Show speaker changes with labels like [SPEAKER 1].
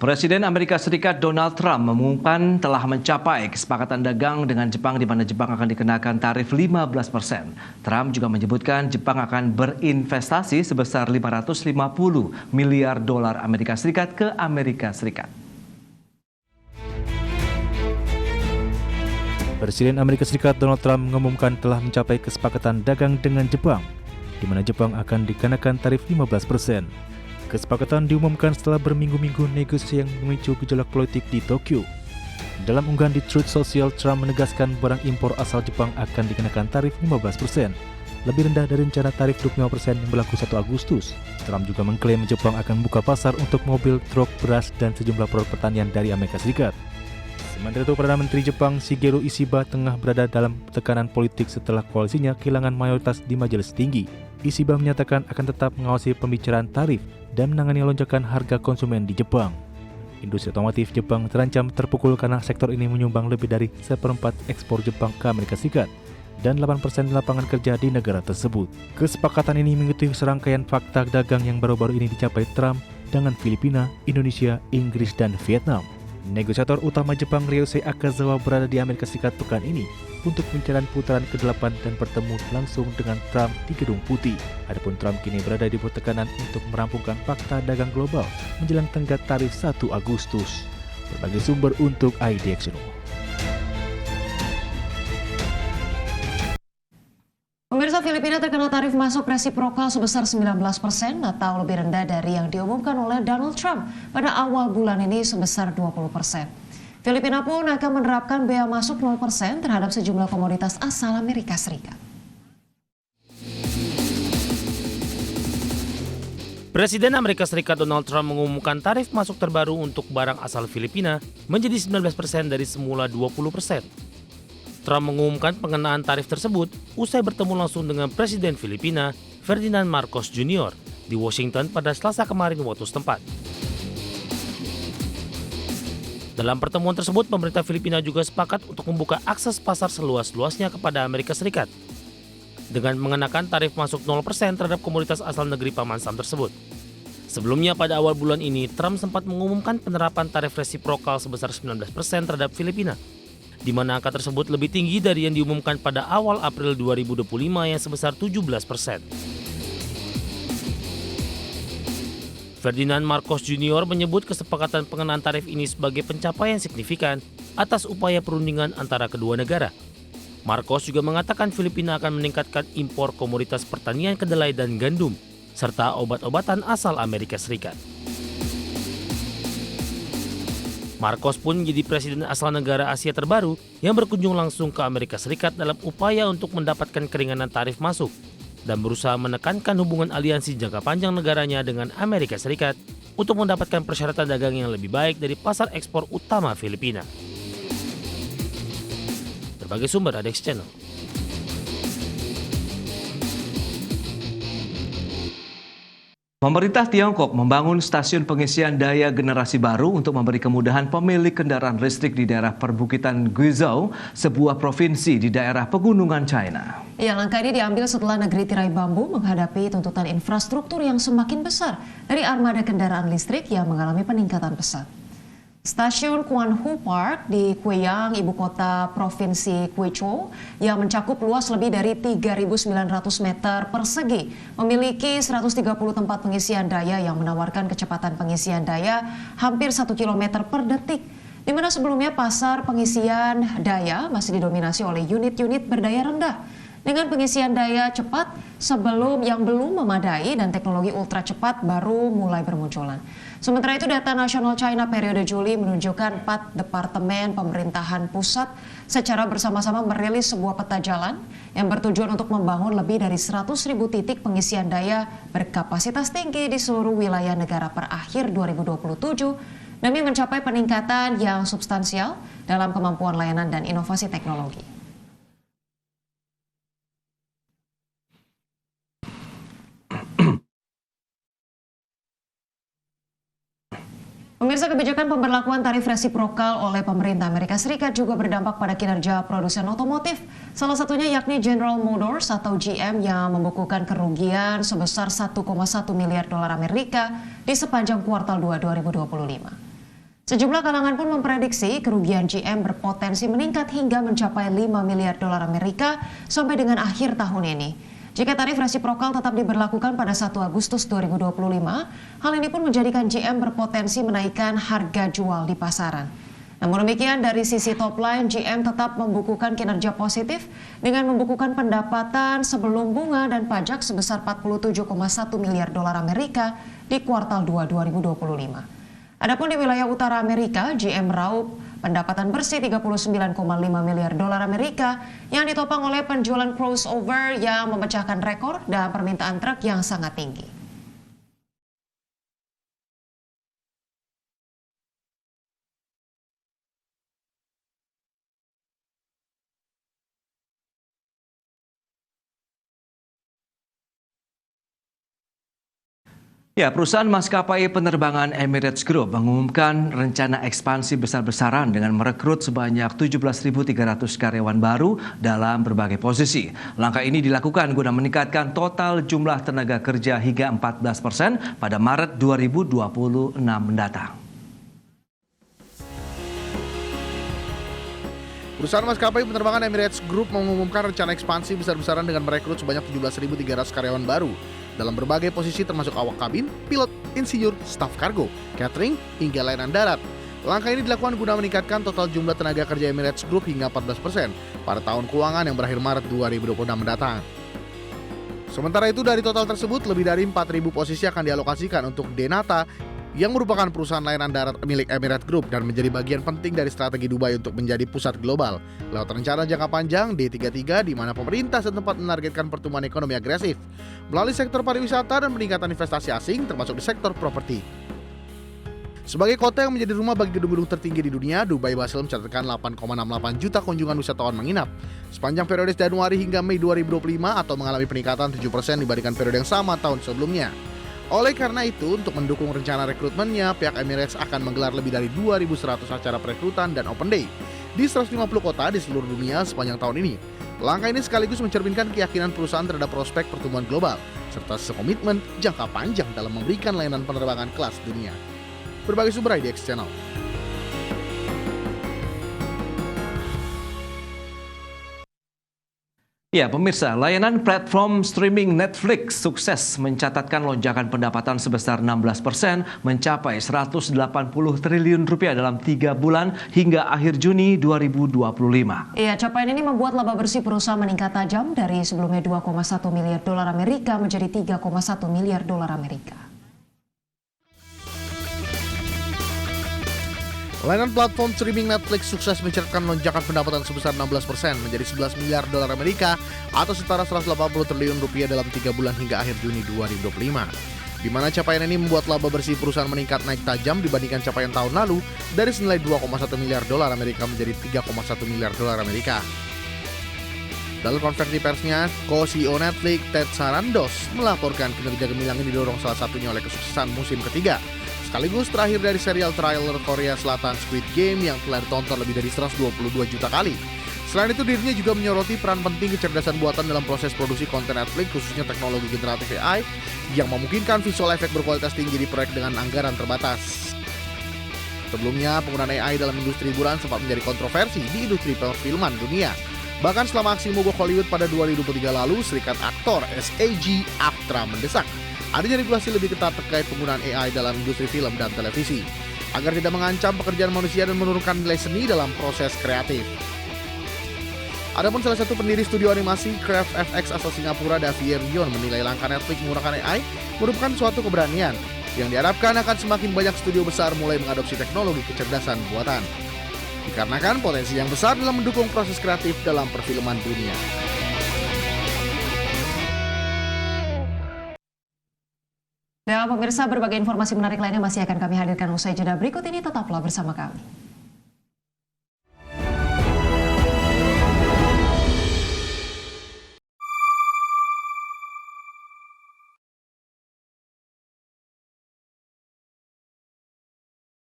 [SPEAKER 1] Presiden Amerika Serikat Donald Trump mengumumkan telah mencapai kesepakatan dagang dengan Jepang di mana Jepang akan dikenakan tarif 15%. Trump juga menyebutkan Jepang akan berinvestasi sebesar 550 miliar dolar Amerika Serikat ke Amerika Serikat.
[SPEAKER 2] Presiden Amerika Serikat Donald Trump mengumumkan telah mencapai kesepakatan dagang dengan Jepang, di mana Jepang akan dikenakan tarif 15%. Kesepakatan diumumkan setelah berminggu-minggu negosiasi yang memicu gejolak politik di Tokyo. Dalam unggahan di Truth Social, Trump menegaskan barang impor asal Jepang akan dikenakan tarif 15%, lebih rendah dari rencana tarif 25% yang berlaku 1 Agustus. Trump juga mengklaim Jepang akan membuka pasar untuk mobil, truk, beras, dan sejumlah produk pertanian dari Amerika Serikat. Sementara itu, Perdana Menteri Jepang Shigeru Ishiba tengah berada dalam tekanan politik setelah koalisinya kehilangan mayoritas di majelis tinggi. Ishiba menyatakan akan tetap mengawasi pembicaraan tarif dan menangani lonjakan harga konsumen di Jepang. Industri otomotif Jepang terancam terpukul karena sektor ini menyumbang lebih dari 1/4 ekspor Jepang ke Amerika Serikat dan 8% lapangan kerja di negara tersebut. Kesepakatan ini mengikuti serangkaian fakta dagang yang baru-baru ini dicapai Trump dengan Filipina, Indonesia, Inggris, dan Vietnam. Negosiator utama Jepang Ryosei Akazawa berada di Amerika Serikat pekan ini untuk pembicaraan putaran ke-8 dan bertemu langsung dengan Trump di Gedung Putih. Adapun Trump kini berada di bawah tekanan untuk merampungkan fakta dagang global menjelang tenggat tarif 1 Agustus. Berbagai sumber untuk IDX.
[SPEAKER 3] Pemirsa, Filipina terkena tarif masuk resiprokal sebesar 19% atau lebih rendah dari yang diumumkan oleh Donald Trump pada awal bulan ini sebesar 20%. Filipina pun akan menerapkan bea masuk 0% terhadap sejumlah komoditas asal Amerika Serikat.
[SPEAKER 4] Presiden Amerika Serikat Donald Trump mengumumkan tarif masuk terbaru untuk barang asal Filipina menjadi 19% dari semula 20%. Trump mengumumkan pengenaan tarif tersebut usai bertemu langsung dengan Presiden Filipina Ferdinand Marcos Jr. di Washington pada Selasa kemarin waktu setempat. Dalam pertemuan tersebut, pemerintah Filipina juga sepakat untuk membuka akses pasar seluas-luasnya kepada Amerika Serikat dengan mengenakan tarif masuk 0% terhadap komoditas asal negeri Paman Sam tersebut. Sebelumnya pada awal bulan ini, Trump sempat mengumumkan penerapan tarif resiprokal sebesar 19% terhadap Filipina, di mana angka tersebut lebih tinggi dari yang diumumkan pada awal April 2025 yang sebesar 17%. Ferdinand Marcos Jr. menyebut kesepakatan pengenaan tarif ini sebagai pencapaian signifikan atas upaya perundingan antara kedua negara. Marcos juga mengatakan Filipina akan meningkatkan impor komoditas pertanian kedelai dan gandum, serta obat-obatan asal Amerika Serikat. Marcos pun menjadi presiden asal negara Asia terbaru yang berkunjung langsung ke Amerika Serikat dalam upaya untuk mendapatkan keringanan tarif masuk dan berusaha menekankan hubungan aliansi jangka panjang negaranya dengan Amerika Serikat untuk mendapatkan persyaratan dagang yang lebih baik dari pasar ekspor utama Filipina. Berbagai sumber IDX Channel.
[SPEAKER 1] Pemerintah Tiongkok membangun stasiun pengisian daya generasi baru untuk memberi kemudahan pemilik kendaraan listrik di daerah perbukitan Guizhou, sebuah provinsi di daerah pegunungan China.
[SPEAKER 3] Ya, langkah ini diambil setelah negeri tirai bambu menghadapi tuntutan infrastruktur yang semakin besar dari armada kendaraan listrik yang mengalami peningkatan pesat. Stasiun Quanhu Park di Guiyang, ibu kota provinsi Guizhou, yang mencakup luas lebih dari 3.900 meter persegi, memiliki 130 tempat pengisian daya yang menawarkan kecepatan pengisian daya hampir 1 km per detik, di mana sebelumnya pasar pengisian daya masih didominasi oleh unit-unit berdaya rendah. Dengan pengisian daya cepat sebelum yang belum memadai dan teknologi ultra cepat baru mulai bermunculan. Sementara itu, data nasional China periode Juli menunjukkan 4 departemen pemerintahan pusat secara bersama-sama merilis sebuah peta jalan yang bertujuan untuk membangun lebih dari 100.000 titik pengisian daya berkapasitas tinggi di seluruh wilayah negara per akhir 2027 demi mencapai peningkatan yang substansial dalam kemampuan layanan dan inovasi teknologi. Pemirsa, kebijakan pemberlakuan tarif resiprokal oleh pemerintah Amerika Serikat juga berdampak pada kinerja produsen otomotif. Salah satunya yakni General Motors atau GM yang membukukan kerugian sebesar 1,1 miliar dolar Amerika di sepanjang kuartal 2 2025. Sejumlah kalangan pun memprediksi kerugian GM berpotensi meningkat hingga mencapai 5 miliar dolar Amerika sampai dengan akhir tahun ini. Jika tarif resiprokal tetap diberlakukan pada 1 Agustus 2025, hal ini pun menjadikan GM berpotensi menaikkan harga jual di pasaran. Namun demikian, dari sisi top line, GM tetap membukukan kinerja positif dengan membukukan pendapatan sebelum bunga dan pajak sebesar 47,1 miliar dolar Amerika di kuartal 2 2025. Adapun di wilayah utara Amerika, GM meraup pendapatan bersih 39,5 miliar dolar Amerika yang ditopang oleh penjualan crossover yang memecahkan rekor dan permintaan truk yang sangat tinggi.
[SPEAKER 1] Ya, perusahaan maskapai penerbangan Emirates Group mengumumkan rencana ekspansi besar-besaran dengan merekrut sebanyak 17.300 karyawan baru dalam berbagai posisi. Langkah ini dilakukan guna meningkatkan total jumlah tenaga kerja hingga 14% pada Maret 2026 mendatang.
[SPEAKER 5] Perusahaan maskapai penerbangan Emirates Group mengumumkan rencana ekspansi besar-besaran dengan merekrut sebanyak 17.300 karyawan baru dalam berbagai posisi termasuk awak kabin, pilot, insinyur, staf kargo, catering, hingga layanan darat. Langkah ini dilakukan guna meningkatkan total jumlah tenaga kerja Emirates Group hingga 14% pada tahun keuangan yang berakhir Maret 2026 mendatang. Sementara itu, dari total tersebut, lebih dari 4.000 posisi akan dialokasikan untuk Denata, yang merupakan perusahaan layanan darat milik Emirates Group dan menjadi bagian penting dari strategi Dubai untuk menjadi pusat global. Lewat rencana jangka panjang D33, di mana pemerintah setempat menargetkan pertumbuhan ekonomi agresif melalui sektor pariwisata dan peningkatan investasi asing, termasuk di sektor properti. Sebagai kota yang menjadi rumah bagi gedung-gedung tertinggi di dunia, Dubai berhasil mencatatkan 8,68 juta kunjungan wisatawan menginap sepanjang periode Januari hingga Mei 2025 atau mengalami peningkatan 7% dibandingkan periode yang sama tahun sebelumnya. Oleh karena itu, untuk mendukung rencana rekrutmennya, pihak Emirates akan menggelar lebih dari 2.100 acara perekrutan dan open day di 150 kota di seluruh dunia sepanjang tahun ini. Langkah ini sekaligus mencerminkan keyakinan perusahaan terhadap prospek pertumbuhan global, serta sekomitmen jangka panjang dalam memberikan layanan penerbangan kelas dunia. Berbagai sumber IDX Channel.
[SPEAKER 1] Ya, pemirsa, layanan platform streaming Netflix sukses mencatatkan lonjakan pendapatan sebesar 16% mencapai 180 triliun rupiah dalam 3 bulan hingga akhir Juni 2025.
[SPEAKER 3] Iya, capaian ini membuat laba bersih perusahaan meningkat tajam dari sebelumnya 2,1 miliar dolar Amerika menjadi 3,1 miliar dolar Amerika.
[SPEAKER 5] Layanan platform streaming Netflix sukses mencatatkan lonjakan pendapatan sebesar 16% menjadi 11 miliar dolar Amerika atau setara 180 triliun rupiah dalam 3 bulan hingga akhir Juni 2025. Di mana capaian ini membuat laba bersih perusahaan meningkat naik tajam dibandingkan capaian tahun lalu dari senilai 2,1 miliar dolar Amerika menjadi 3,1 miliar dolar Amerika. Dalam konferensi persnya, co-CEO Netflix Ted Sarandos melaporkan kinerja gemilang ini didorong salah satunya oleh kesuksesan musim ketiga, sekaligus terakhir dari serial trailer Korea Selatan Squid Game yang telah ditonton lebih dari 122 juta kali. Selain itu, dirinya juga menyoroti peran penting kecerdasan buatan dalam proses produksi konten Netflix, khususnya teknologi generatif AI yang memungkinkan visual efek berkualitas tinggi di proyek dengan anggaran terbatas. Sebelumnya, penggunaan AI dalam industri hiburan sempat menjadi kontroversi di industri perfilman dunia. Bahkan selama aksi mogok Hollywood pada 2023 lalu, Serikat Aktor SAG-AFTRA mendesak adanya regulasi lebih ketat terkait penggunaan AI dalam industri film dan televisi, agar tidak mengancam pekerjaan manusia dan menurunkan nilai seni dalam proses kreatif. Adapun salah satu pendiri studio animasi Craft FX asal Singapura, Davie Rion, menilai langkah Netflix menggunakan AI merupakan suatu keberanian yang diharapkan akan semakin banyak studio besar mulai mengadopsi teknologi kecerdasan buatan, dikarenakan potensi yang besar dalam mendukung proses kreatif dalam perfilman dunia.
[SPEAKER 3] Dan pemirsa, berbagai informasi menarik lainnya masih akan kami hadirkan usai jeda berikut ini, tetaplah bersama kami.